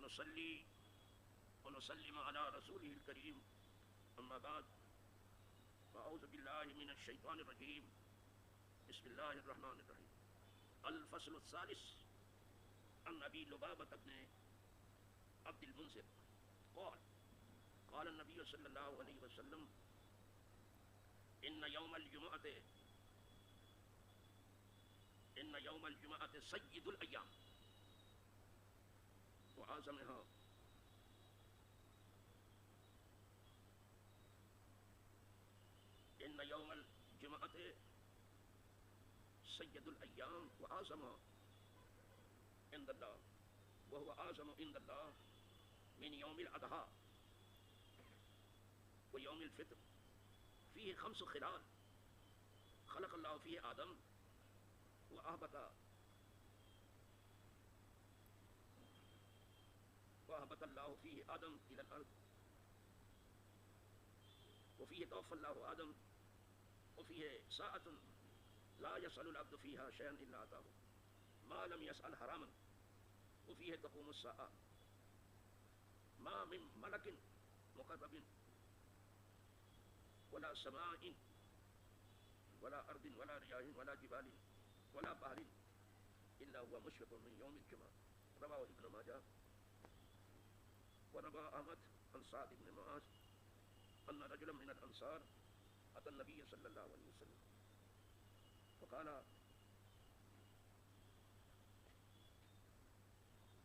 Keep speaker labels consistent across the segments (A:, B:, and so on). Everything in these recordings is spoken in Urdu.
A: ونصلي ونسلم على رسوله الكريم أما بعد فأعوذ بالله من الشيطان الرجيم بسم الله الرحمن الرحيم الفصل الثالث عن أبي لبابة بن عبد المنذر قال قال النبي صلى الله عليه وسلم إن يوم الجمعة سيد الأيام وأعظمها إن يوم الجمعة سيد الأيام وأعظمها عند الله وهو أعظم عند الله من يوم الأضحى ويوم الفطر فيه 5 خلال خلق الله فيه آدم وأهبط الله فيه آدم إلى الأرض وفيه توفى الله آدم وفيه ساعة لا يسأل العبد فيها شيئا إلا أتاه ما لم يسأل حراما وفيه تقوم الساعة ما من ملك مقرب ولا سماء ولا أرض ولا رياح ولا جبال ولا بحر إلا هو مشفق من يوم الجمعة رواه ابن ماجه وروى أحمد عن سعد بن معاذ أن رجلا من الأنصار أتى النبي صلى الله عليه وسلم فقال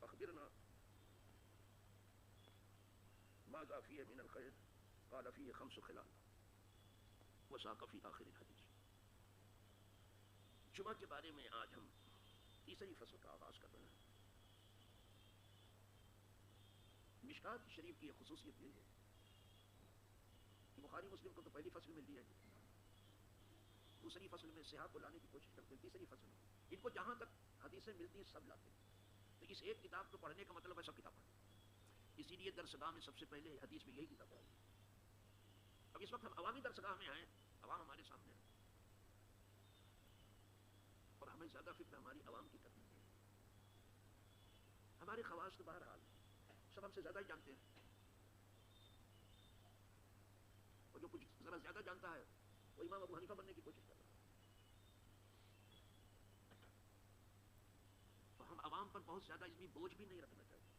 A: أخبرنا ماذا فيه من الخير قال فيه 5 خلال وساق في آخر الحدیث. جمعہ کے بارے میں آج ہم تیسری فصل کا آغاز کر رہے ہیں. مشکات شریف کی یہ خصوصیت یہ ہے کہ بخاری مسلم کو تو پہلی فصل ملتی ہے, دوسری فصل میں صحاح کو لانے کی کوشش کرتے ہیں, تیسری فصل میں ان کو جہاں تک حدیثیں ملتی ہیں سب لاتے ہیں. تو اس ایک کتاب کو پڑھنے کا مطلب ہے سب کتاب پڑھیں. اسی لیے درسگاہ میں سب سے پہلے حدیث میں یہی کتاب پڑھیں. اب اس وقت ہم عوامی درسگاہ میں آئے, عوام ہمارے سامنے ہے اور ہمیں زیادہ فکر ہماری عوام کی کرنی ہے. ہمارے خواص تو بہرحال سب ہم سے زیادہ ہی جانتے ہیں, اور جو کچھ ذرا زیادہ جانتا ہے وہ امام ابو حنیفہ بننے کی کوشش کر رہا ہے. تو ہم عوام پر بہت زیادہ علمی بوجھ بھی نہیں رکھنا چاہیے,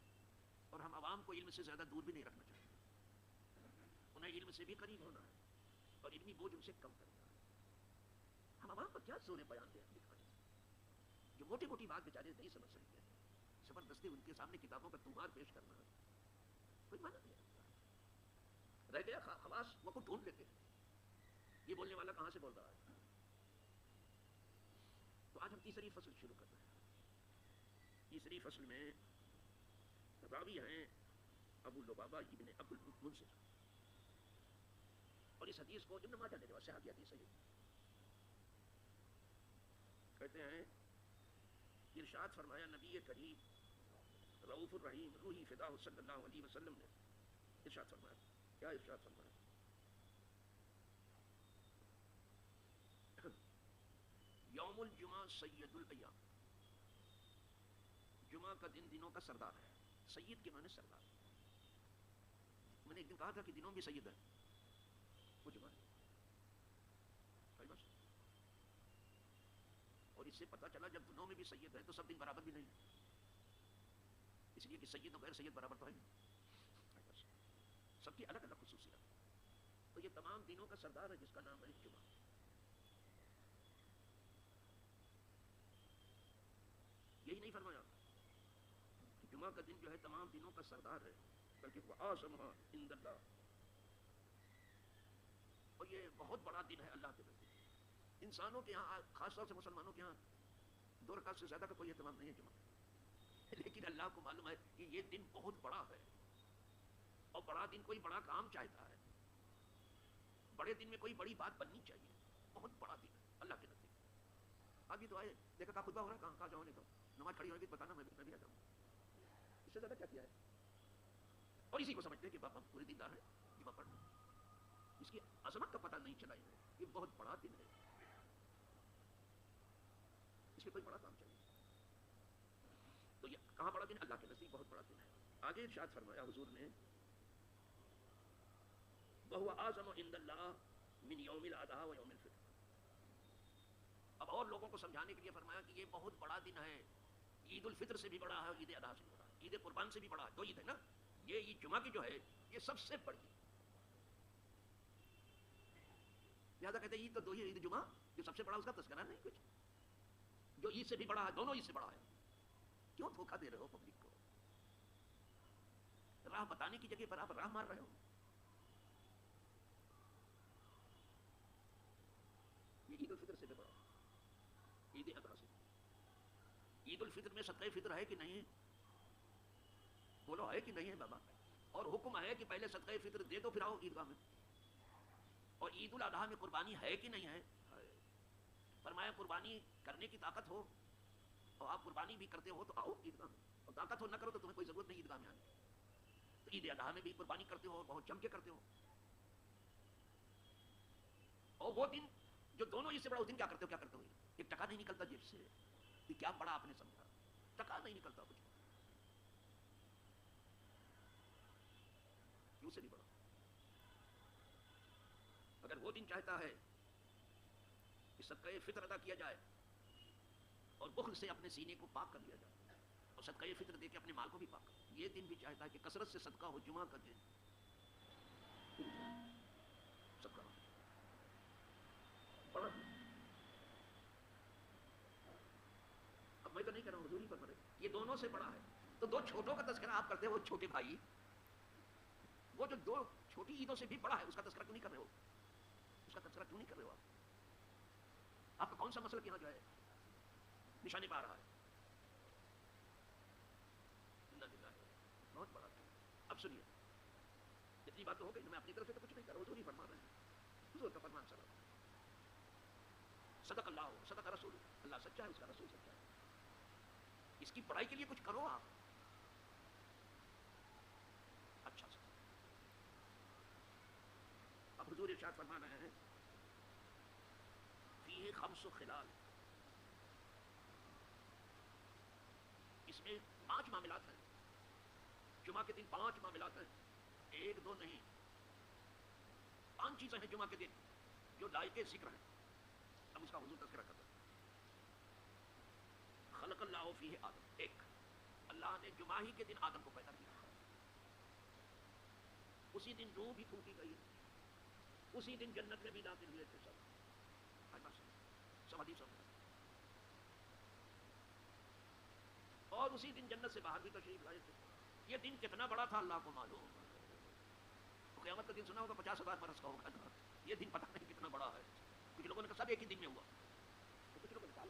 A: اور ہم عوام کو علم سے زیادہ دور بھی نہیں رکھنا چاہیے. انہیں علم سے بھی قریب ہونا ہے اور علمی بوجھ ان سے کم کرنا ہے. ہم عوام پر کیا زور بیان دیں دکھانے سے, جو موٹی موٹی بات بیچارے نہیں سمجھ سکتے ہیں, زبردستی ان کے سامنے کتابوں کا تمہار پیش کرنا ہے, کوئی معنی نہیں ہے. رہ گیا خواص وہ کو ڈھونڈ لیتے ہیں, یہ بولنے والا کہاں سے بول رہا ہے. تو آج ہم تیسری فصل شروع کر رہے ہیں. تیسری فصل میں راوی ہیں ابو لبابہ ابن عبد المنذر, اور اس حدیث کو ابن ماجہ نے روایت صحیح حدیث ہے. کہتے ہیں ارشاد فرمایا نبی کریم رؤوف الرحیم روحی فدا صلی اللہ علیہ وسلم نے ارشاد فرمایا. کیا ارشاد فرمایا؟ یوم الجمعہ سید الایام, جمعہ کا دن دنوں کا سردار ہے. سید کے معنی سردار. میں نے ایک دن کہا تھا کہ دنوں بھی سید ہے, وہ جمعہ ہے. اور اس سے پتہ چلا جب دنوں میں بھی سید ہے تو سب دن برابر بھی نہیں ہے, اس لیے کہ سید و غیر سید برابر تو ہے نہیں, سب کی الگ الگ خصوصیات. تو یہ تمام دنوں کا سردار ہے جس کا نام ہے جمعہ. یہی نہیں فرمایا کہ جمعہ کا دن جو ہے تمام دنوں کا سردار ہے, بلکہ وہ اعظمھا عند اللہ, اور یہ بہت بڑا دن ہے اللہ کے نزدیک. انسانوں کے یہاں خاص طور سے مسلمانوں کے یہاں 2 رکعت سے زیادہ کا کوئی اہتمام نہیں ہے جمعہ, لیکن اللہ کو معلوم ہے کہ یہ دن بہت بڑا ہے, اور بڑا دن کوئی بڑا کام چاہتا ہے. بڑے دن میں کوئی بڑی بات بننی چاہیے. بہت بڑا دن ہے اللہ کے نزدیک. ابھی تو آئے دیکھا کہاں خطبہ ہو رہا ہے, کہاں جاؤ نہیں تو نماز کھڑی ہوگی بتانا میں بھی آ جاؤں. اس سے زیادہ کیا کیا ہے؟ اور اسی کو سمجھتے ہیں کہ باپ ہم پورے دیندار ہیں, جمعہ پڑھنا. اس کی عظمت کا پتہ نہیں چلا. یہ بہت بڑا دن ہے, اس میں کوئی بڑا کام چاہیے. تو یہ کہاں بڑا دن؟ اللہ کے نزدیک بہت بڑا دن ہے. آگے ارشاد فرمایا حضور نے وَهُوَ أَعْظَمُ عِندَ اللَّهِ مِنْ يَوْمِ الْأَضْحَىٰ وَيَوْمِ الْفِطْرِ. اب اور لوگوں کو سمجھانے کے لیے فرمایا کہ یہ بہت بڑا دن ہے، عید الفطر سے بھی بڑا ہے، عید اضحیٰ سے بھی بڑا ہے، عید قربان سے بھی بڑا ہے. دو عید ہے نا، یہ عید جمعہ کی جو ہے یہ سب سے بڑی ہے. لہٰذا کہتے ہیں عید تو دو ہی، عید جمعہ جو سب سے بڑا اس کا تذکرہ نہیں کچھ، جو عید سے بھی بڑا ہے، دونوں عید سے بڑا ہے. کیوں دھوکہ دے رہے ہو پبلک کو؟ راہ بتانے کی جگہ پر آپ راہ مار رہے ہو. یہ عید الفطر سے بھی بڑا ہے، عید اضحیٰ سے. عید الفطر میں صدقہ فطر ہے کہ نہیں؟ بولو ہے کہ نہیں ہے بابا؟ اور حکم ہے کہ پہلے صدقہ فطر دے دو پھر آؤ عیدگاہ میں. اور عید الاضحیٰ میں قربانی ہے کہ نہیں ہے؟ فرمایا قربانی کرنے کی طاقت ہو اور آپ قربانی بھی کرتے ہو تو آؤ عیدگاہ میں، اور طاقت ہو نہ کرو تو تمہیں کوئی ضرورت نہیں عیدگاہ میں آنے. تو عید اضحیٰ میں بھی قربانی کرتے ہو، بہت جم کے کرتے ہو. اور وہ دن جو دونوں عید سے بڑا، اس دن کیا کرتے ہو؟ کیا کرتے ہو؟ ایک ٹکا نہیں نکلتا جیب سے. یہ کیا بڑا آپ نے سمجھا؟ ٹکا نہیں نکلتا کچھ. کیوں سے بھی بڑا؟ اگر وہ دن چاہتا ہے کہ صدقہ فطر ادا کیا جائے اور بخل سے اپنے سینے کو پاک کر لیا جائے اور صدقہ فطر دے کے اپنے مال کو بھی پاک کر، یہ دن بھی چاہتا ہے کہ کثرت سے صدقہ ہو. جمعہ کا دن صدقہ بڑا دن. اب میں تو نہیں کہہ رہا ہوں، حضور ہی فرما رہے یہ دونوں سے بڑا ہے. تو دو چھوٹوں کا تذکرہ آپ کرتے ہو، چھوٹے بھائی. وہ جو دو چھوٹی عیدوں سے بھی بڑا ہے اس کا تذکرہ کیوں نہیں کر رہے ہو؟ اس کا تذکرہ کیوں نہیں کر رہے ہو آپ؟ آپ کا کون سا مسئلہ یہاں جو ہے نشانے پہ آ رہا ہے؟ بہت بڑا. اب سنیے، اتنی بات تو ہو گئی، میں اپنی طرف سے تو کچھ نہیں کر رہا، حضور ہی فرما رہے ہیں. حضور کا فرمان صلی اللہ علیہ وسلم، صدق اللہ صدق رسول، اللہ سچا ہے، اس کا رسول سچا ہے. اس کی پڑھائی کے لیے کچھ کرو آپ. اچھا سا اب حضور ارشاد فرما رہے ہیں فیہ خمس خلال، اس میں 5 معاملات ہیں. جمعہ کے دن 5 معاملات ہیں، ایک دو نہیں، 5 چیزیں ہیں جمعہ کے دن جو لائق ذکر ہیں. اب اس کا حضور تذکرہ کرتا ہے. خلق اللہ فیہ آدم، ایک اللہ نے جمعہ ہی کے دن آدم کو پیدا کیا. اسی دن روح بھی پھونکی گئی، اسی دن جنت میں بھی داخل ہوئے تھے سب حدیثوں میں. اور اسی دن جنت سے باہر بھی تشریف لائے تھے. یہ دن کتنا بڑا تھا اللہ کو معلوم. قیامت کا دن سنا ہوگا 50,000 برس کا ہوگا نا. یہ دن پتہ نہیں کتنا بڑا ہے. کچھ لوگوں نے کہا سب ایک ہی دن میں ہوا، تو کچھ لوگوں نے کہا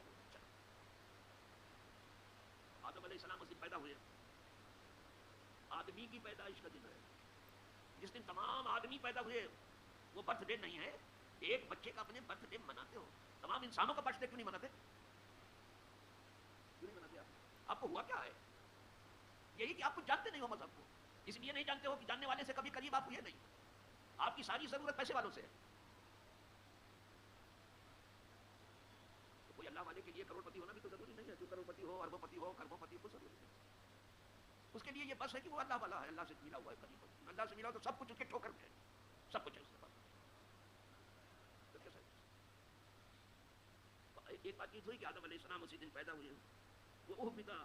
A: آدم علیہ السلام اس دن پیدا ہوئے. آدمی کی پیدائش کا دن ہے. جس دن تمام آدمی پیدا ہوئے وہ برتھ ڈے نہیں ہے. ایک بچے کا اپنے برتھ ڈے مناتے ہو، تمام انسانوں کا برتھ ڈے کیوں نہیں مناتے؟ کیوں نہیں مناتے آپ کو ہوا کیا ہے؟ یہی کہ آپ کو جانتے نہیں ہو مذہب کو، اس لیے نہیں جانتے ہو کہ جاننے والے سے کبھی قریب آپ ہوئے نہیں. آپ کی ساری ضرورت پیسے والوں سے ہے. تو کوئی اللہ والے کے لیے کروڑ پتی ہونا بھی تو ضروری نہیں ہے. جو کروڑ پتی ہو، اربوں پتی ہو، کروڑ پتی ہو، ضروری نہیں. اس کے لیے یہ بس ہے کہ وہ اللہ والا ہے، اللہ سے ملا ہوا ہے قریب. اللہ سے ملا تو سب کچھ اس کے ٹھوکر میں ہے، سب کچھ ہے اس کے پاس. ایک بات یہ ہوئی کہ آدم علیہ السلام اسی دن پیدا ہوئے. وہ پتا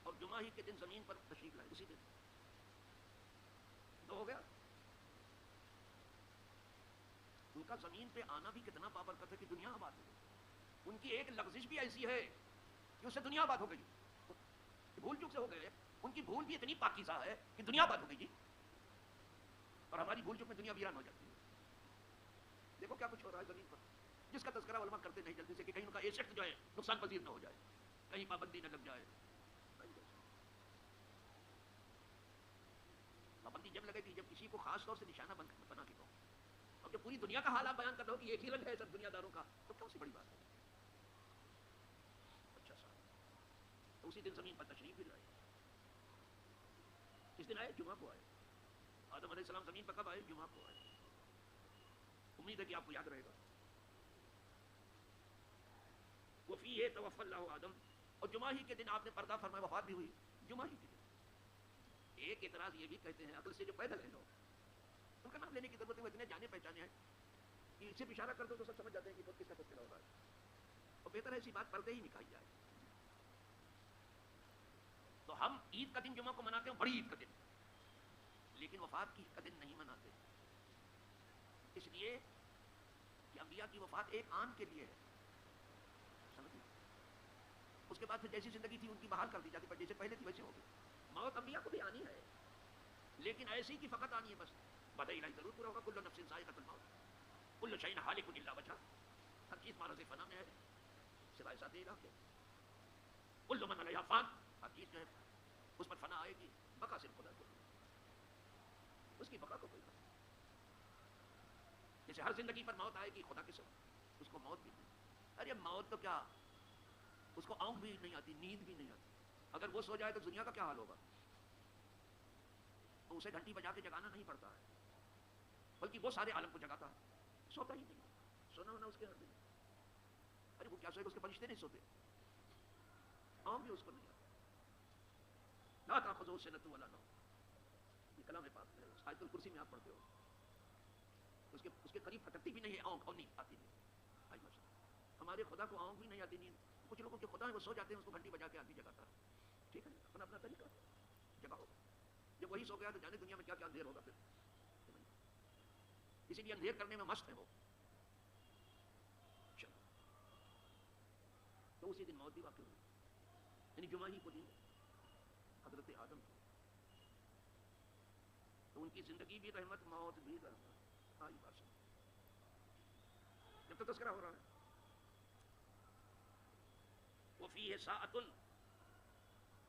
A: اور جمعہ ہی کے دن زمین پر تشریف لائے. اسی دن تو ہو گیا. ان کا زمین پہ آنا بھی کتنا بابرکت ہے کہ دنیا آباد ہو گئی. ان کی ایک لغزش بھی ایسی ہے کہ اس سے دنیا آباد ہو گئی. بھول چوک سے ہو گئے. ان کی بھول بھی اتنی پاکیزہ ہے کہ دنیا آباد ہو گئی جی. اور ہماری بھول چوک میں دنیا ویران ہو جاتی ہے. دیکھو کیا کچھ ہو رہا ہے زمین پر، جس کا تذکرہ علماء کرتے نہیں جلدی سے کہ کہیں ان کا ایسٹ جو ہے نقصان پذیر نہ ہو جائے، کہیں پابندی نہ لگ جائے. پابندی جب لگے گی جب کسی کو خاص طور سے نشانہ بنا کے کہو. اور جب پوری دنیا کا حال آپ بیان کر رہے ہو کہ ایک ہی رنگ ہے سب دنیا داروں کا، تو کون سی بڑی بات ہے؟ اچھا صاحب تو اسی دن زمین پر تشریف بھی لائے. کس دن آئے؟ جمعہ کو آئے. آدم علیہ السلام زمین پر کب آئے؟ جمعہ کو آئے. امید ہے کہ آپ کو یاد رہے گا. وفیہ توفی اللہ آدم، اور جمعہ ہی کے دن آپ نے پردہ فرمایا، وفات بھی ہوئی جمعہ ہی کے دن۔ ایک اعتراض یہ بھی کہتے ہیں عقل سے جو پیدل ہیں لوگ، ان کا نام لینے کی ضرورت ہے، وہ اتنے جانے پہچانے ہیں کہ اسے اشارہ کر دو تو سب سمجھ جاتے ہیں کہ کس کا تذکرہ ہو رہا ہے، اور بہتر ہے ایسی بات پردے ہی نکائی جائے۔ تو ہم عید کا دن جمعہ کو مناتے ہیں، بڑی عید کا دن، لیکن وفات کی کا دن نہیں مناتے، اس لیے کہ انبیاء کی وفات ایک عام کے لیے ہے، سمجھیں؟ اس کے بعد پھر جیسی زندگی تھی ان کی بحال کر دی جاتی، پر جیسے پہلے تھی ویسے ہوگی۔ موت انبیاء کو بھی آنی ہے، لیکن ایسی کی فقط آنی ہے بس، وعدہ الہی ضرور پورا ہوگا، کل نفس ذائقۃ الموت، کل شیء ہالک الا وجہہ، ہر چیز معرض فنا میں ہے سوائے ذات الہ کے، کل من علیہا فان، ہر چیز جو ہے اس پر فنا آئے گی، بقا صرف خدا کو، اس کی بقا کو کوئی نہیں۔ جیسے ہر زندگی پر موت آئے گی خدا کے سوا، اس کو موت بھی نہیں۔ ارے موت تو کیا، اس کو آنکھ بھی نہیں آتی، نیند بھی نہیں آتی، اگر وہ سو جائے تو دنیا کا کیا حال ہوگا؟ تو اسے گھنٹی بجا کے جگانا نہیں پڑتا ہے، بلکہ وہ سارے عالم کو جگاتا ہے، سوتا ہی نہیں، سونا ہونا اس کے ہاتھ میں۔ ارے وہ کیا سوئے گا، اس کے فرشتے نہیں سوتے، آنکھ بھی اس کو نہیں آتی۔ لا تأخذہ سنۃ ولا نوم، یہ کلام پاک ہے، آیت الکرسی میں آپ پڑھتے ہو، اس کے قریب پھٹکتی بھی نہیں ہے آنکھ، اور نیند آتی نہیں۔ آئی مسئلہ ہمارے خدا کو آنکھ بھی نہیں آتی، نیند، کچھ لوگوں کے خدا ہیں وہ سو جاتے ہیں، اس کو گھنٹی بجا کے آدمی جگاتا ہے، ٹھیک ہے، اپنا اپنا طریقہ جگہ ہوگا، جب وہی سو گیا تو جانے دنیا میں کیا کیا اندھیر ہوگا پھر، اسی لیے اندھیر کرنے میں مست ہے وہ۔ چلو، تو اسی دن موت بھی واقع ہوئی، یعنی جمعہ ہی کو دن حضرت آدم کو، تو ان کی زندگی بھی رحمت، موت بھی رحمت، آئی بات سن، جب تو تذکرہ ہو رہا ہے۔ وفیہ ساعۃ،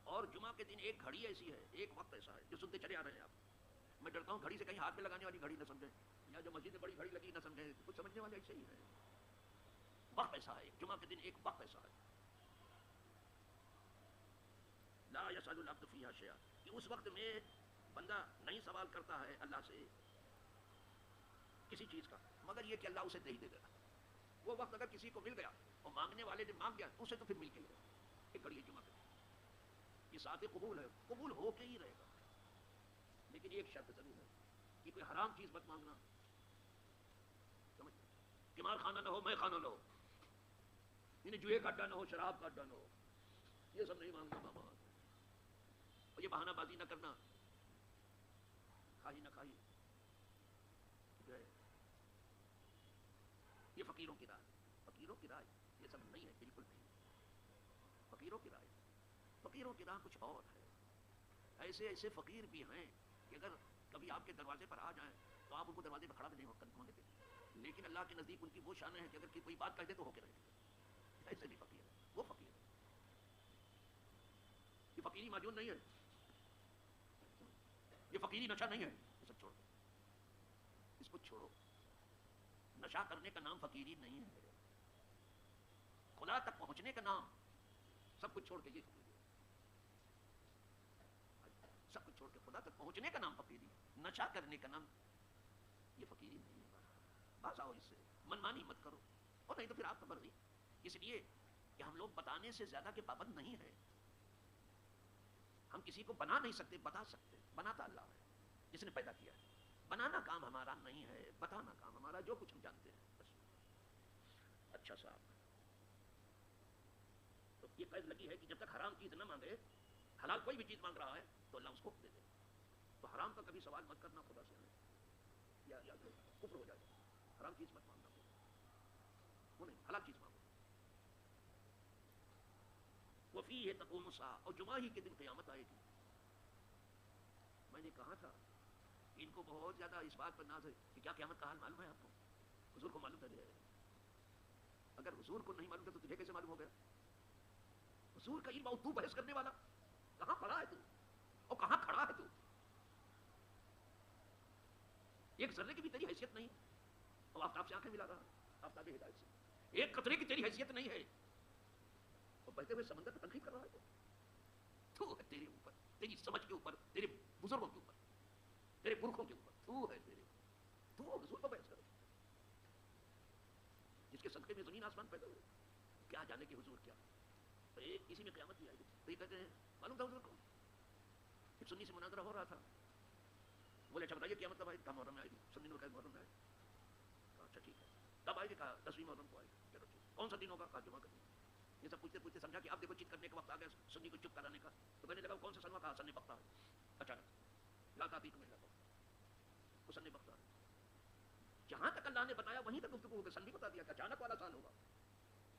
A: اور جمعہ کے دن ایک گھڑی ایسی ہے، ایک وقت ایسا ہے جو سنتے چلے آ رہے ہیں آپ۔ میں ڈرتا ہوں گھڑی سے کہیں ہاتھ میں لگانے والی گھڑی نہ سمجھیں، یا جو مسجد میں بڑی گھڑی لگی نہ سمجھیں، کچھ سمجھنے والے ایسے ہی ہیں۔ وقت ایسا ہے، جمعہ کے دن ایک وقت ایسا ہے، لا یسأل العبد فیہا شیئا، کہ اس وقت میں بندہ نہیں سوال کرتا ہے اللہ سے کسی چیز کا، مگر یہ کہ اللہ اسے دے ہی دے گا۔ وہ وقت اگر کسی کو مل گیا اور مانگنے والے نے مانگ گیا، اسے تو پھر مل کے لے گا۔ ایک گھڑی ہے جمعہ کے دن، یہ ساتھ قبول ہے، قبول ہو کے ہی رہے گا، لیکن ایک شرط ضرور ہے کہ کوئی حرام چیز مت مانگنا، سمجھ، قمار خانہ نہ ہو، میں خانہ نہ ہو، یعنی جوئے کا اڈا نہ ہو، شراب کا اڈا نہ ہو، یہ سب نہیں مانگنا ماما، اور یہ بہانہ بازی نہ کرنا، کھائی نہ کھائی جو ہے، یہ فقیروں کی رائے، فقیروں کی رائے یہ سب نہیں ہے، بالکل نہیں، فقیروں کی رائے، فقیروں کی راہ کچھ اور ہے۔ ایسے ایسے فقیر بھی ہیں کہ اگر کبھی آپ کے دروازے پر آ جائیں تو آپ ان کو دروازے پر کھڑا بھی نہیں مانگتے، لیکن اللہ کے نزدیک ان کی وہ شان ہے کہ اگر کوئی بات کہہ دے تو ہو کے رہے گا، ایسے بھی فقیر ہے، وہ فقیر ہے، یہ فقیری معجون نہیں ہے، یہ فقیری نشہ نہیں ہے، یہ سب چھوڑ دو، اس کو چھوڑو، نشہ کرنے کا نام فقیری نہیں ہے، خدا تک پہنچنے کا نام، سب کچھ چھوڑ کے یہ فقیری، سب کچھ چھوڑ کے خدا تک پہنچنے کا نام فقیری، نشہ کرنے کا نام یہ فقیری نہیں ہے۔ باز آؤ اس سے، منمانی مت کرو، اور نہیں تو پھر آپ کا مرضی، اس لیے کہ ہم لوگ بتانے سے زیادہ کے پابند نہیں ہے، ہم کسی کو بنا نہیں سکتے، بتا سکتے، بناتا اللہ ہے جس نے پیدا کیا ہے، بنانا کام ہمارا نہیں ہے، بتانا کام ہمارا، جو کچھ ہم جانتے ہیں بس۔ اچھا صاحب، تو یہ قید لگی ہے کہ جب تک حرام چیز نہ مانگے، حلال کوئی بھی چیز مانگ رہا ہے تو اللہ اس کو دے دے، تو حرام کا کبھی سوال مت کرنا خدا سے، یا کفر ہو جائے، حرام چیز مت مانگنا، وہ نہیں، حلال چیز مانگو۔ وفیہ تقوم الساعہ، اور جمعہ ہی کے دن قیامت آئے گی۔ میں نے کہا تھا ان کو بہت زیادہ اس بات پر ناز ہے کہ کیا قیامت کا حال معلوم ہے آپ کو؟ حضور کو معلوم ہے، اگر حضور کو نہیں معلوم تھا تو تجھے کیسے معلوم ہو گیا؟ حضور کا علم، اور تو بحث کرنے والا، کہاں پڑا ہے تو، اور کہاں کھڑا ہے تو؟ ایک ذرے کی بھی تیری حیثیت نہیں، اور آفتاب سے آنکھیں ملا رہا ہے، آفتاب ہدایت سے، ایک قطرے کی تیری حیثیت نہیں ہے، اور بہتے ہوئے سمندر کو تنقید کر رہا ہے تو ہے تیرے اوپر، تیری سمجھ کے اوپر، تیرے بزرگوں کے اوپر، تیرے پرکھوں کے اوپر، تو ہے تیرے، تو حضور کو بحث کرو، جس کے صدقے میں زمین آسمان پیدا ہوئے، کیا جانے کہ حضور کیا، تو ایک اسی میں قیامت بھی آئے گی. تو یہ کہتے ہیں معلوم تھا حضور کو. ایک سنی سے مناظرہ ہو رہا تھا, بولے اچھا بتائیے قیامت کب آئے گی؟ کہا محرم میں آئے گی. سنی نے کہا محرم میں آئے گی. کہا اچھا ٹھیک ہے. کب آئے گی؟ کہا 10ویں محرم کو آئے گی. چلو ٹھیک. کون سا دن ہوگا؟ کہا جمعہ کا دن. یہ سب پوچھتے پوچھتے سمجھا کہ آپ دیکھو چیت کرنے کا وقت آ گیا سنی کو چپ کرانے کا. تو کہنے لگا کون سا سنوا؟ کہا سن بختہ ہے. اچانک لا تعطیکم الا بختہ, وہ سن بختہ ہے. جہاں تک اللہ نے بتایا وہیں تک گفتگو ہو گئی. سن بھی بتا دیا کہ اچانک والا سال ہوگا.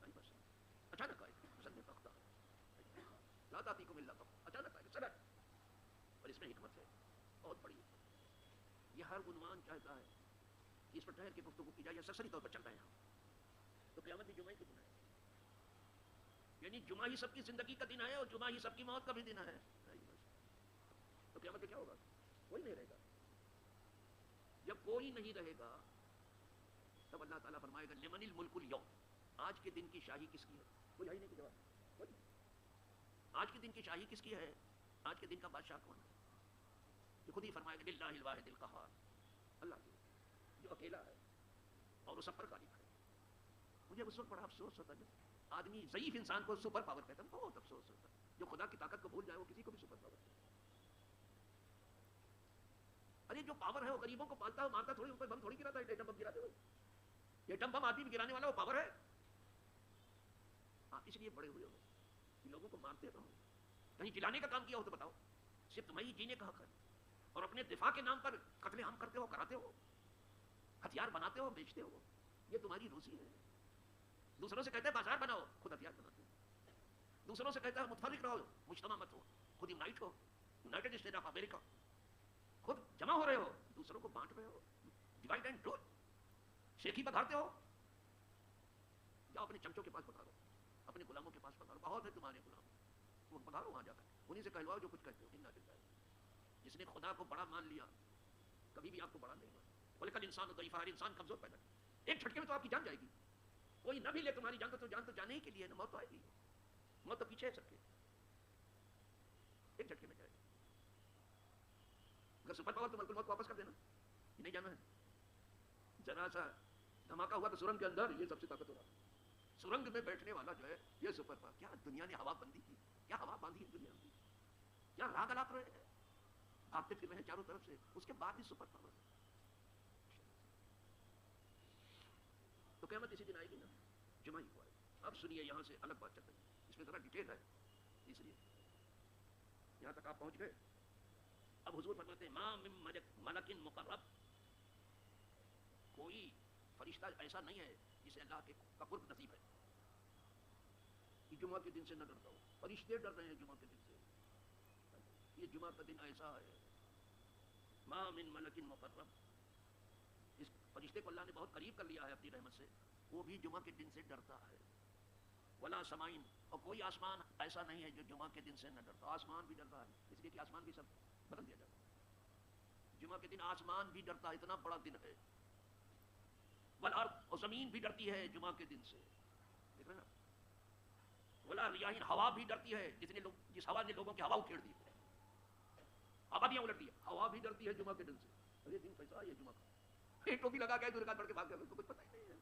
A: نہیں بس اچانک آئے گا سن بختہ ہے. لا تعطیکم الا بختہ, اچانک آئے گا سڈ. اور اس میں حکمت ہے بہت بڑی. یہ ہر عنوان چاہتا ہے کہ اس پر ٹھہر کے گفتگو کی جائے یا سرسری طور پر چل رہے ہیں ہم. تو قیامت بھی جمعہ کے دن ہے, یعنی جمعہ ہی سب کی زندگی کا دن ہے اور جمعہ ہی سب کی موت کا بھی دن ہے. تو قیامت میں کیا ہوگا؟ کوئی نہیں رہے گا. جب کوئی نہیں رہے گا تب اللہ تعالیٰ فرمائے گا لمن الملک اليوم, آج کے دن کی شاہی کس کی ہے؟ کوئی ہے نہیں کہ جواب. کوئی نہیں. آج کے دن کی شاہی کس کی ہے؟ آج کے دن کا بادشاہ کون ہے؟ یہ خود ہی فرمائے گا للہ الواحد القہار, اللہ کی جو اکیلا ہے اور وہ سب پر غالب ہے. مجھے اس وقت بڑا افسوس ہوتا ہے جب آدمی ضعیف انسان کو سپر پاور کہتا ہے. بہت افسوس ہوتا ہے. جو خدا کی طاقت کو بھول جائے وہ کسی کو بھی سپر پاور کہتا ہے. ارے جو پاور ہے وہ غریبوں کو پالتا ہے, مارتا تھوڑی, اوپر بم تھوڑی گراتا ہے ایٹم بم گراتے ہوئے. یہ ایٹم بم آدمی بھی گرانے والا وہ پاور ہے. آپ اس لیے بڑے ہوئے ہو کہ لوگوں کو مارتے رہو. کہیں جلانے کا کام کیا ہو تو بتاؤ. صرف تمہیں جینے کا حق ہے اور اپنے دفاع کے نام پر قتل عام کرتے ہو, کراتے ہو, ہتھیار بناتے ہو, بیچتے ہو. یہ تمہاری روزی ہے. دوسروں سے کہتے ہیں بازار بناؤ, خود ہتھیار بناتے ہو. دوسروں سے کہتا ہے متفرق رہو, مجتمع مت ہو, خود یونائٹ ہو. یونائٹڈ اسٹیٹ آف امریکہ, خود جمع ہو رہے ہو, دوسروں کو بانٹ رہے ہو. ڈیوائڈ اینڈ رول, شیخی پکارتے ہو. جاؤ اپنے چمچوں کے پاس پکارو, اپنے غلاموں کے پاس پکارو. بہت ہے تمہارے غلام, وہ پکارو وہاں جا کر, انہیں سے کہلواؤ جو کچھ کہتے ہو. انا للہ, جس نے خدا کو بڑا مان لیا کبھی بھی آپ کو بڑا نہیں مانا. خلق الانسان ضعیفا, ہر انسان کمزور پیدا کیا. ایک جھٹکے میں تو آپ کی جان جائے گی. کوئی نہ بھی لے تمہاری جان, تو جان تو جانے ہی کے لیے نا, موت تو آئے گی. موت تو پیچھے ہے سب کے, ایک جھٹکے میں جائے گی. اگر سپر پاور تو ملک الموت کو واپس کر دینا, یہ نہیں جانا ہے. ذرا سا دھماکہ ہوا تو سرنگ کے اندر, یہ سب سے طاقت ہو رہا. سرنگ میں بیٹھنے والا جو ہے یہ سپر پاور. کیا دنیا نے ہوا بندی کی, کیا ہوا باندھی ہے دنیا میں, کیا راگ الاپ رہے ہیں, بھاگتے پھر رہے ہیں چاروں طرف سے. اس کے بعد بھی سپر پاور. تو قیامت اسی دن آئے گی نا, جمعہ ہی کو آئے گی. اب سنیے یہاں سے الگ بات چل رہی ہے, اس میں ذرا ڈیٹیل ہے, اس لیے یہاں تک آپ پہنچ گئے. اب حضور فرماتے ہیں ما من ملک مقرب, کوئی فرشتہ ایسا نہیں ہے جسے اللہ کا قرب نصیب ہے کہ جمعہ کے دن سے نہ ڈرتا ہو. فرشتے ڈر رہے ہیں جمعہ کے دن سے. یہ جمعہ کا دن ایسا ہے. ما من ملک مقرب, اس فرشتے کو اللہ نے بہت قریب کر لیا ہے اپنی رحمت سے, وہ بھی جمعہ کے دن سے ڈرتا ہے. ولا سمائن, اور کوئی آسمان ایسا نہیں ہے جو جمعہ کے دن سے نہ ڈرتا. آسمان بھی ڈرتا ہے, اس لیے کہ آسمان بھی سب بدل دیا جاتا ہے. جمعہ کے دن آسمان بھی ڈرتا ہے, اتنا بڑا دن ہے. والارض, اور زمین بھی ڈرتی ہے جمعہ کے دن سے. دیکھ رہے نا. ولا ریاحین, ہوا بھی ڈرتی ہے, جس ہوا نے لوگوں کی ہوا اکھیڑ دی, آبادیاں الٹ دی. ہوا بھی ڈرتی ہے جمعہ کے دن سے. ارے دن کیسا ہے جمعہ کا, ٹوپی لگا کے دو رکعت پڑھ کے بھاگ گیا, اس کو کچھ پتہ ہی نہیں ہے.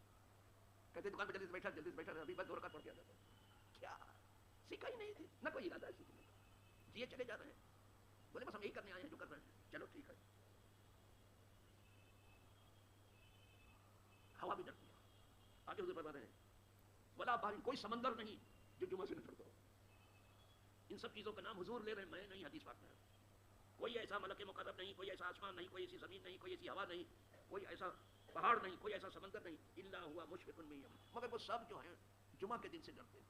A: کہتے دکان پہ جلدی سے بیٹھا, ابھی بس 2 رکعت پڑھ کے آ جاتا. کیا سیکھا ہی نہیں تھی, نہ کوئی ارادہ ہے سیکھنے کا. جیے چلے جا رہے ہیں, بولے بس ہم یہی کرنے آئے ہیں جو کر رہے ہیں, چلو ٹھیک ہے. ہوا بھی ڈرتی ہے. آگے حضور فرما رہے ہیں ولا بحر, کوئی سمندر نہیں جو جمعہ سے نہ ڈرتا ہو. ان سب چیزوں کا نام حضور لے رہے ہیں, میں نہیں, حدیث پاک میں. کوئی ایسا ملک مقرب نہیں, کوئی ایسا آسمان نہیں, کوئی ایسی زمین نہیں, کوئی ایسی ہوا نہیں, کوئی ایسا پہاڑ نہیں, کوئی ایسا سمندر نہیں, الا ہوا مشفق منہم, مگر وہ سب جو ہیں جمعہ کے دن سے ڈرتے ہیں.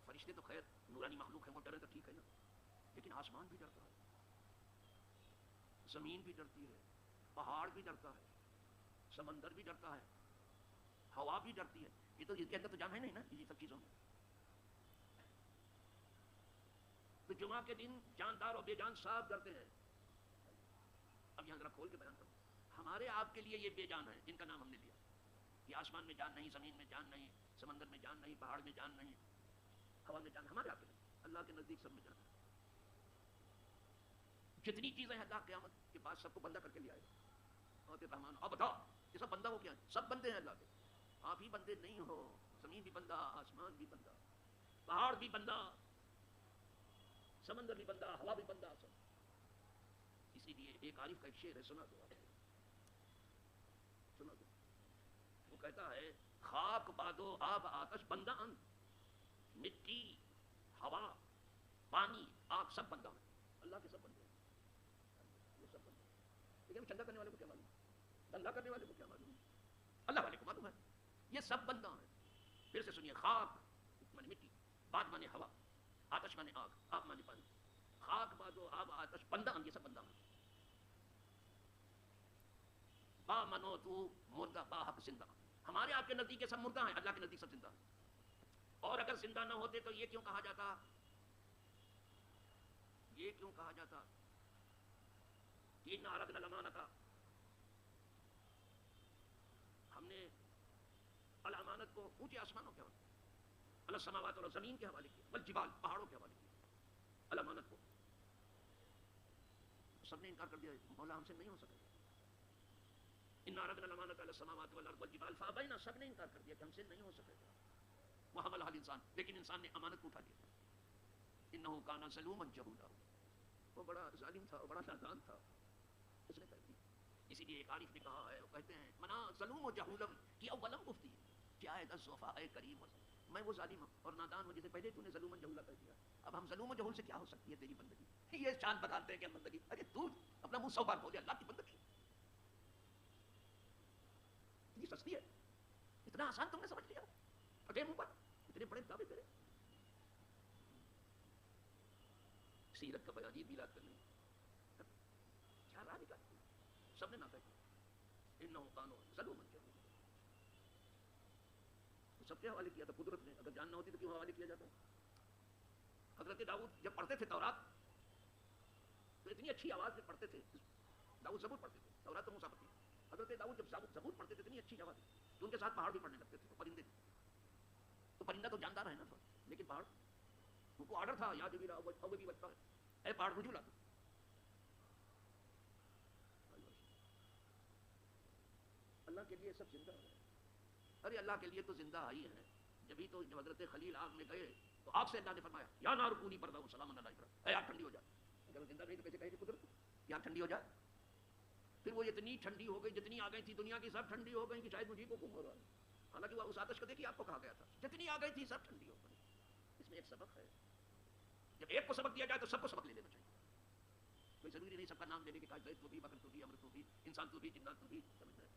A: فرشتے تو خیر نورانی مخلوق ہیں, وہ ڈرے تو ٹھیک ہے نا, لیکن آسمان بھی ڈرتا ہے, زمین بھی ڈرتی ہے, پہاڑ بھی ڈرتا ہے, سمندر بھی ڈرتا ہے, ہوا بھی ڈرتی ہے. یہ تو اس کے اندر تو جان ہے نہیں نا یہ سب چیزوں میں. تو جمعہ کے دن جاندار اور بے جان صاحب ڈرتے ہیں. اب یہاں ذرا کھول کے بیان کروں, ہمارے آپ کے لیے یہ بے جان ہے جن کا نام ہم نے لیا. یہ آسمان میں جان نہیں, زمین میں جان نہیں, سمندر میں جان نہیں, پہاڑ میں جان نہیں, ہوا میں جان, ہمارے آپ کے نہیں, اللہ کے نزدیک سب میں جان ہے. جتنی چیزیں ہیں اللہ قیامت کے بعد سب کو بندہ کر کے لے آئے گا. اور رحمان, اور بتاؤ یہ سب بندہ ہو کیا ہے؟ سب بندے ہیں اللہ کے. آپ ہی بندے نہیں ہو, زمین بھی بندہ، آسمان بھی بندہ، پہاڑ بھی بندہ، سمندر بھی بندہ، ہوا بھی بندہ، سب۔ اسی لیے ایک عارف کا ایک شعر ہے، سنا دو آپ، سنا دو۔ وہ کہتا ہے خاک بادو آب آتش بندہ ان، مٹی ہوا پانی آگ سب بندہ ہیں، اللہ کے سب بندے ہیں، یہ سب بندے ہیں۔ لیکن چندہ کرنے والے کو کیا معلوم، دنگا کرنے والے کو کیا معلوم، اللہ والے کو معلوم ہے یہ سب بندہ ہیں۔ پھر سے سنیے، خاک مانے مٹی، باد مانے ہوا، آتش مانے آگ، آب مانے پانی، خاک بادو آب آتش بندہ ان، یہ سب بندہ ہیں۔ با منو تو مردہ با حق زندہ، ہمارے آپ کے نزدیک یہ سب مردہ ہیں، اللہ کے نزدیک سب زندہ ہیں۔ اور اگر زندہ نہ ہوتے تو یہ کیوں کہا جاتا، یہ کیوں کہا جاتا کہ نہ عرض نہ لمانتا، ہم نے الامانت کو اونچے آسمانوں کے حوالے، السماوات اور زمین کے حوالے کیا، والجبال پہاڑوں کے حوالے کیا الامانت کو۔ سب نے انکار کر دیا، مولا ہم سے نہیں ہو سکے، ان عرضنا الامانۃ علی السماوات والارض والجبال فابینا، سب نے انکار کر دیا کہ ہم سے نہیں ہو سکے گا، وحملها الانسان، لیکن انسان نے امانت کو اٹھا لیا، انه کان ظلوما جہولا، وہ بڑا ظالم تھا، وہ بڑا نادان تھا، اس نے کہہ دی۔ اسی لیے ایک عارف نے کہا ہے، وہ کہتے ہیں منا ظلوم و جہولم کی اولم گفتی جائد الصفاء کریم، میں وہ ظالم ہوں اور نادان ہوں جسے پہلے تو نے ظلوم و جہولا کہہ دیا، اب ہم ظلوم و جہول سے کیا ہو سکتی ہے تیری بندگی، یہ شان بتاتے ہیں کہ بندگی، ارے تو اپنا منہ 100 بار بولے اللہ کی بندگی اتنی سستی ہے، اتنا آسان تم نے سمجھ لیا، پھٹے منہ پر اتنے بڑے دعوے کرے، سیرت کا بیان میلاد کرنے کیا راہ نکالتی، سب نے نافع کیا، انہو کانوا ظلوما جہولا، سب کے حوالے کیا تھا قدرت نے، اگر جان نہ ہوتی تو کیوں حوالے کیا جاتا۔ حضرت داؤد جب پڑھتے تھے تورات تو اتنی اچھی آواز میں پڑھتے تھے، داؤد زبور پڑھتے تھے، تورات تو موسیٰ پڑھتی، حضرت داؤد جب زبور پڑھتے تھے اتنی اچھی آواز تو ان کے ساتھ پہاڑ بھی پڑھنے لگتے تھے، پرندے، تو پرندہ تو جاندار ہے نا، لیکن پہاڑ ان کو آرڈر تھا، یا جبیرا اوبی بچتا ہے، اے پہاڑ رجوع لا دو، اللہ کے لیے سب زندہ ہے، ارے اللہ کے لیے تو زندہ آئی ہیں، جبھی تو جب حضرت خلیل آگ میں گئے تو آگ سے اللہ نے فرمایا یا نار کونی بردہ سلاما علی ابراہیم، اے آگ ٹھنڈی ہو جائے، اگر وہ زندہ نہیں تو کیسے کہے کہ قدرت کہ آگ ٹھنڈی ہو جائے، پھر وہ اتنی ٹھنڈی ہو گئی، جتنی آ گئی تھی دنیا کی سب ٹھنڈی ہو گئی کہ شاید مجھے کو گم ہو رہا ہے، حالانکہ وہ اس آتش کو دیکھیے آپ کو کہا گیا تھا جتنی آ گئی تھی سب ٹھنڈی ہو گئی۔ اس میں ایک سبق ہے، جب ایک کو سبق دیا جائے تو سب کو سبق لے لینا چاہیے، کوئی ضروری نہیں سب کا نام لینے کے زید تو بھی، بکر تو بھی، امر تو بھی، انسان تو بھی، جنات تو بھی، سمجھ رہے ہیں،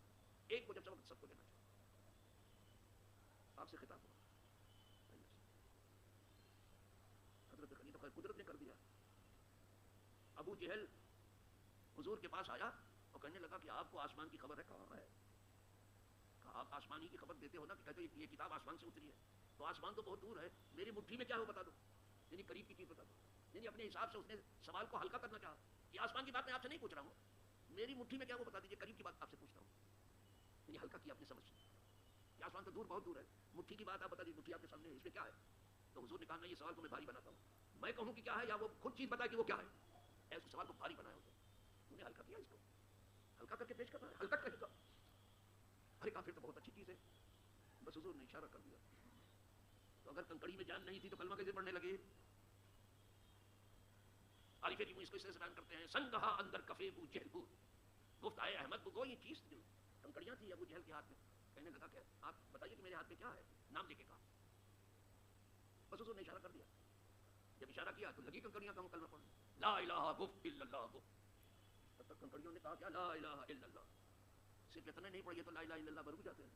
A: ایک کو جب سبق سب کو لینا چاہیے۔ آپ سے خطاب ہوا حضرت خلیل، تو قدرت نے کر دیا، ابو جہل حضور کے پاس آیا اور کہنے لگا کہ آپ کو آسمان کی خبر ہے، کہاں ہے، کہا آپ آسمانی کی خبر دیتے ہو نا، کہ کہتے یہ کتاب آسمان سے اتری ہے، تو آسمان تو بہت دور ہے، میری مٹھی میں کیا ہو بتا دو، یعنی قریب کی چیز بتا دو، یعنی اپنے حساب سے اس نے سوال کو ہلکا کرنا چاہا کہ آسمان کی بات میں آپ سے نہیں پوچھ رہا ہوں، میری مٹھی میں کیا وہ بتا دیجیے، قریب کی بات آپ سے پوچھتا ہوں، یعنی ہلکا کیا اپنی سمجھ سے کہ آسمان تو دور بہت دور ہے، مٹھی کی بات آپ بتا دیجیے، مٹھی آپ کے سامنے ہے، اس میں کیا ہے، تو حضور نے کہا نہیں یہ سوال کو میں بھاری بناتا ہوں، میں کہوں کہ کیا ہے یا وہ خود چیز بتائے کہ وہ کیا ہے، ایسے سوال کو بھاری بنایا ہوتا ہے، انہیں ہلکا کیا، اس کو ہلکا کر کے پیش کرنا ہے، ہلکا کہے گا، ارے کہا پھر تو بہت اچھی چیز ہے، بس حضور نے اشارہ کر دیا، تو اگر کنکڑی میں جان نہیں تھی تو کلمہ کیسے پڑھنے لگے، عارف جی اس کو اس طرح سے بیان کرتے ہیں، سنگہا اندر کفے بو جہل بو، گفت آئے احمد کو یہ چیز تھی، کنکڑیاں تھی ابو جہل کے ہاتھ میں، کہنے لگا کہ آپ بتائیے کہ میرے ہاتھ میں کیا ہے، نام لے کے کہا، بس حضور نے اشارہ کر دیا، جب اشارہ کیا تو لگی کنکڑیاں کہوں کلمہ پڑھنے، لا الہ گفت الا اللہ گفت، تب تک کنکڑیوں نے کہا کیا، لا الہ الا اللہ، صرف اتنے نہیں پڑھیے تو لا الہ الا اللہ برو جاتے ہیں،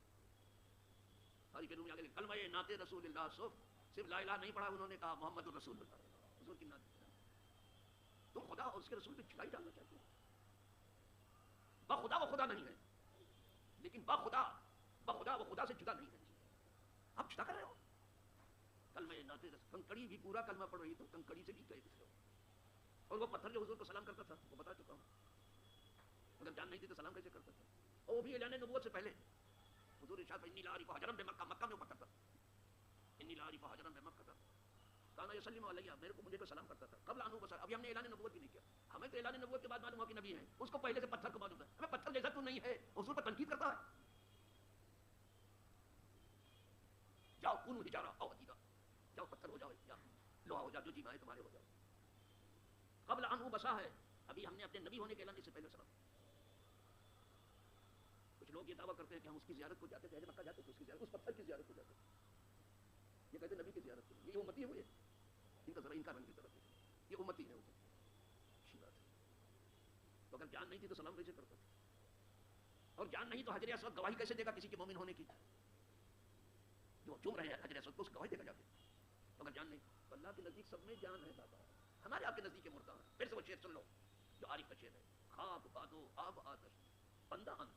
A: ساری کے آگے کلمہ نعت رسول اللہ، صرف لا الہ نہیں پڑھا انہوں نے، کہا محمد الرسول اللہ، حضور کی نعت، تم خدا اور اس کے رسول پہ چھڑائی ڈالنا چاہتے ہو، بخدا وہ خدا نہیں ہے، لیکن بخدا وہ خدا سے جدا نہیں ہے، آپ جدا کر رہے ہو، کلمہ نعت کنکڑی بھی پورا کلمہ پڑھ رہی تو کنکڑی سے بھی کہہ دیتے ہو، اور وہ پتھر جو حضور کو سلام کرتا تھا وہ بتا چکا ہوں، اگر جان نہیں تھی تو سلام کیسے کرتا تھا، اور وہ بھی اعلان نبوت سے پہلے، حضور ارشاد انی لا اعرف حجرا بمکہ، مکہ میں وہ پتھر تھا، انی لا اعرف حجرا بمکہ تھا، کانا یسلم علیہ، میرے کو مجھے کو سلام کرتا تھا، قبل انو بصر، ابھی ہم نے اعلان نبوت بھی نہیں کیا، ہمیں تو اعلان نبوت کے بعد معلوم ہوا کہ نبی ہیں، اس کو پہلے سے پتھر کو معلوم ہے، ہمیں پتھر جیسا تو نہیں ہے، حضور پر تنقید کرتا ہے، جاؤ کونوا حجارہ او حدیدا، جاؤ پتھر ہو جاؤ یا لوہا ہو جاؤ، جو جی مائے تمہارے ہو جاؤ. قبل عنہ بسا ہے، ابھی ہم نے اپنے نبی ہونے کے اعلان سے پہلے سلام. کچھ لوگ یہ دعویٰ کرتے ہیں کہ ہم اس کی زیارت کو جاتے تھے، مکہ جاتے تھے اس کی زیارت، اس پتھر کی زیارت کو جاتے تھے. یہ کہتے ہیں نبی کی زیارت کو، یہ امتی ہوئے، ان کا ذرا انکار ان کی طرف ہے، یہ امتی ہے. اچھی بات ہے، تو اگر جان نہیں تھی تو سلام کیسے کرتا تھا؟ اور جان نہیں تو حجر اسود گواہی کیسے دے گا کسی کے مومن ہونے کی؟ جو چوم رہے ہیں حجر اسود کو، اس گواہی دے گا جا کے. تو اگر جان نہیں تو اللہ کے نزدیک سب میں جان ہے بابا، ہمارے آپ کے نزدیک مردہ ہیں. پھر سے وہ شعر سن لو جو عارف کا شعر ہے. خواب بادو آب آتش بندہ ان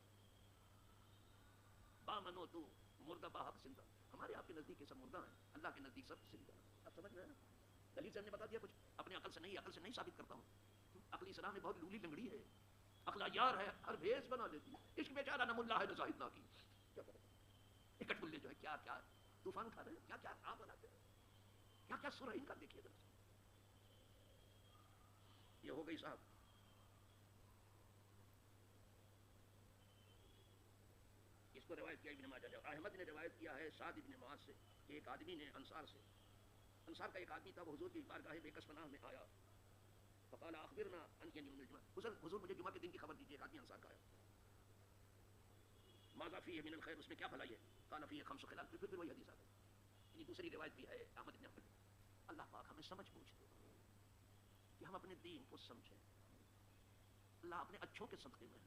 A: با منو تو مردہ با حق زندہ. ہمارے آپ کے نزدیک یہ سب مردہ ہیں، اللہ کے نزدیک سب زندہ ہیں. آپ سمجھ رہے ہیں نا؟ دلیل سے ہم نے بتا دیا کچھ، اپنے عقل سے نہیں ثابت کرتا ہوں. عقلی صلاح میں بہت لولی لنگڑی ہے، عقلا یار ہے، ہر بھیس بنا دیتی ہے. عشق بیچارہ نم اللہ ہے جو زاہد نہ کی. کیا کرے اکٹ بلے جو ہے کیا کیا طوفان اٹھا رہے ہیں، کیا کیا آپ بناتے ہیں، کیا کیا سر ہے ان کا. دیکھیے ذرا یہ ہو گئی صاحب. اس کو روایت کیا ابن ماجہ. احمد نے روایت کیا ہے سعد ابن معاذ سے کہ ایک آدمی نے انصار کا ایک آدمی تھا، وہ حضور کی بارگاہ بے کس پناہ میں آیا. فقال اخبرنا عن یوم الجمعہ، حضور مجھے جمعہ کے دن کی خبر دیجیے. ایک آدمی انصار کا آیا. ماذا فیہ من الخیر، اس میں کیا بھلائی ہے؟ قال فیہ خمس خلال. پھر وہی حدیث آ گئی. یعنی دوسری روایت بھی ہے احمد بن حنبل. اللہ پاک ہمیں سمجھ پوچھ دے کہ ہم اپنے دین کو سمجھیں. اللہ اپنے اچھوں کے صدقے میں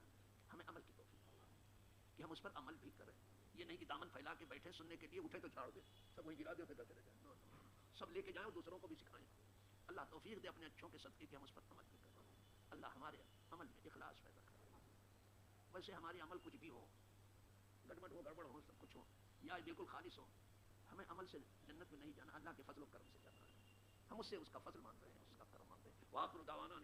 A: ہمیں عمل کی توفیق کہ ہم اس پر عمل بھی کریں. یہ نہیں کہ دامن پھیلا کے بیٹھے سننے کے لیے، اٹھے تو جھاڑ دیں، سب وہیں گرا دیں پھر چلے جائیں. سب لے کے جائیں اور دوسروں کو بھی سکھائیں. اللہ توفیق دے اپنے اچھوں کے صدقے کہ ہم اس پر عمل بھی کریں. اللہ ہمارے عمل میں اخلاص پیدا کرے. ویسے ہمارے عمل کچھ بھی ہو، گڑبڑ ہو سب کچھ ہو، یا بالکل خالص ہو، ہمیں عمل سے جنت میں نہیں جانا، اللہ کے فضل و کرم سے جانا ہے. ہم اس سے اس کا فضل مانگ رہے ہیں، اس کا کرم مانگ رہے ہیں. وآخر دعوانا